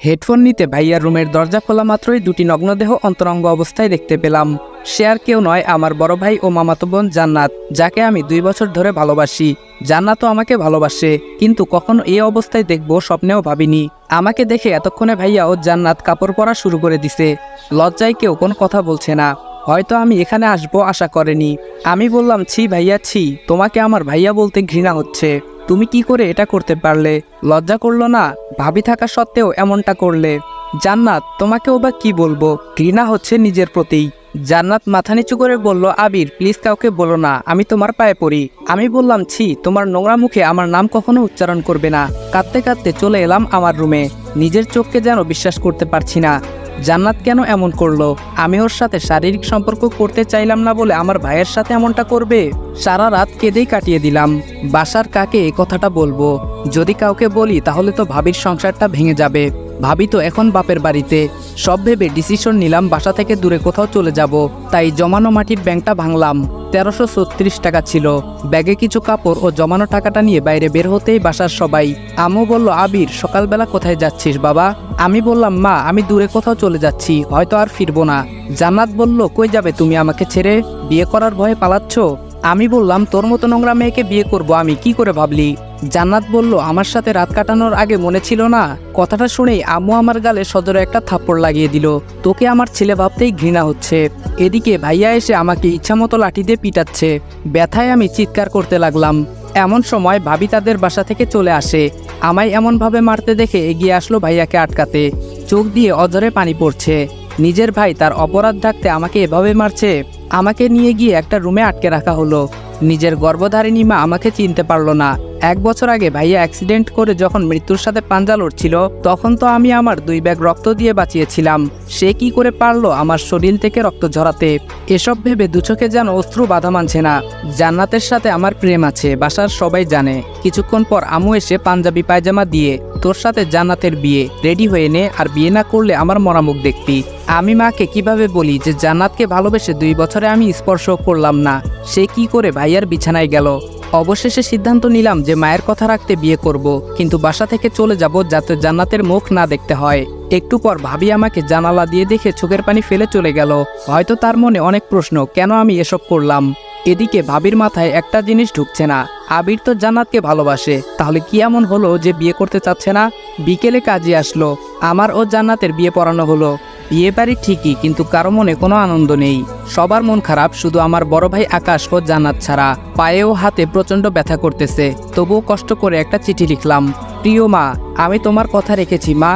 Headphone নিতে ভাইয়ার রুমের দরজা খোলা মাত্রই দুটি নগ্নদেহ অন্তরঙ্গ অবস্থায় দেখতে পেলাম। সে আর কেউ নয়, আমার বড় ভাই ও মামাতো বোন জান্নাত, যাকে আমি 2 বছর ধরে ভালোবাসি। জান্নাতও আমাকে ভালোবাসে, কিন্তু কখনো এই অবস্থায় দেখবো স্বপ্নেও ভাবিনি। আমাকে দেখে এতক্ষণে ভাইয়া ও জান্নাত কাপড় পরা শুরু করে দিছে। লজ্জায় কেউ কোনো কথা বলছে না। হয়তো আমি এখানে আসবো আশা করেনি। আমি বললাম, ছি ভাইয়া ছি, তোমাকে আমার ভাইয়া বলতে ঘৃণা হচ্ছে। তুমি কি করে এটা করতে পারলে? লজ্জা করলো না? ভাবি থাকা সত্ত্বেও এমনটা করলে। জান্নাত, তোমাকেও বা কি বলবো, ঘৃণা হচ্ছে নিজের প্রতি। জান্নাত মাথা নিচু করে বলল, আবির প্লিজ কাউকে বলো না, আমি তোমার পায়ে পড়ি। আমি বললাম, ছি, তোমার নোংরা মুখে আমার নাম কখনো উচ্চারণ করবে না। কাঁদতে কাঁদতে চলে এলাম আমার রুমে। নিজের চোখকে যেন বিশ্বাস করতে পারছি না। জান্নাত কেন এমন করলো? আমি ওর সাথে শারীরিক সম্পর্ক করতে চাইলাম না বলে আমার ভাইয়ের সাথে এমনটা করবে? সারা রাত কেঁদেই কাটিয়ে দিলাম। বাসার কাকে এই কথাটা বলবো? যদি কাউকে বলি তাহলে তো ভাবির সংসারটা ভেঙে যাবে। ভাবি তো এখন বাপের বাড়িতে। সব ভেবে ডিসিশন নিলাম বাসা থেকে দূরে কোথাও চলে যাব। তাই জমানো মাটির ব্যাংকটা ভাঙলাম। 1336 টাকা ছিল। ব্যাগে কিছু কাপড় ও জমানো টাকাটা নিয়ে বাইরে বের হতেই বাসার সবাই। আম্মু বলল, আবির সকালবেলা কোথায় যাচ্ছিস বাবা? আমি বললাম, মা আমি দূরে কোথাও চলে যাচ্ছি, হয়তো আর ফিরবো না। জান্নাত বলল, কই যাবে তুমি আমাকে ছেড়ে? বিয়ে করার ভয়ে পালাচ্ছ? আমি বললাম, তোর মতো নোংরা মেয়েকে বিয়ে করব আমি, কি করে ভাবলি? জান্নাত বলল, আমার সাথে রাত কাটানোর আগে মনে ছিল না? কথাটা শুনেই আম্মু আমার গালে সজোরে একটা থাপ্পড় লাগিয়ে দিল। তোকে আমার ছেলে ভাবতেই ঘৃণা হচ্ছে। এদিকে ভাইয়া এসে আমাকে ইচ্ছামতো লাঠি দিয়ে পিটাচ্ছে। ব্যথায় আমি চিৎকার করতে লাগলাম। এমন সময় ভাবি তাদের বাসা থেকে চলে আসে। আমায় এমনভাবে মারতে দেখে এগিয়ে আসলো ভাইয়াকে আটকাতে। চোখ দিয়ে অঝরে পানি পড়ছে। নিজের ভাই তার অপরাধ ঢাকতে আমাকে এভাবে মারছে। আমাকে নিয়ে গিয়ে একটা রুমে আটকে রাখা হলো। নিজের গর্ভধারিণী মা আমাকে চিনতে পারলো না। 1 বছর আগে ভাইয়া অ্যাক্সিডেন্ট করে যখন মৃত্যুর সাথে পাঞ্জা লড়ছিল, তখন তো আমি আমার 2 ব্যাগ রক্ত দিয়ে বাঁচিয়েছিলাম। সে কি করে পারলো আমার শরীর থেকে রক্ত ঝরাতে? এসব ভেবে দু চোখে যেন অশ্রু বাধা মানছে না। জান্নাতের সাথে আমার প্রেম আছে, বাসার সবাই জানে। কিছুক্ষণ পর আম্মু এসে পাঞ্জাবি পায়জামা দিয়ে, তোর সাথে জান্নাতের বিয়ে, রেডি হয়ে নে, আর বিয়ে না করলে আমার মরা মুখ দেখবি। আমি মাকে কিভাবে বলি যে জান্নাতকে ভালোবেসে 2 বছরে আমি স্পর্শ করলাম না? সে কি করে ভাইয়ার বিছানায় গেল? অবশেষে সিদ্ধান্ত নিলাম যে মায়ের কথা রাখতে বিয়ে করব, কিন্তু বাসা থেকে চলে যাব যাতে জান্নাতের মুখ না দেখতে হয়। একটু পর ভাবি আমাকে জানালা দিয়ে দেখে চোখের পানি ফেলে চলে গেল। হয়তো তার মনে অনেক প্রশ্ন, কেন আমি এসব করলাম। এদিকে ভাবির মাথায় একটা জিনিস ঢুকছে না। আবির তো জান্নাতকে ভালোবাসে, তাহলে কি এমন হলো যে বিয়ে করতে চাচ্ছে না? বিকেলে কাজে আসলো, আমার ও জান্নাতের বিয়ে পড়ানো হলো। বিয়ে বাড়ি ঠিকই, কিন্তু কারো মনে কোনো আনন্দ নেই। সবার মন খারাপ, শুধু আমার বড় ভাই আকাশ ও জান্নাত ছাড়া। পায়ে ও হাতে প্রচণ্ড ব্যথা করতেছে, তবুও কষ্ট করে একটা চিঠি লিখলাম। প্রিয় মা, আমি তোমার কথা রেখেছি মা।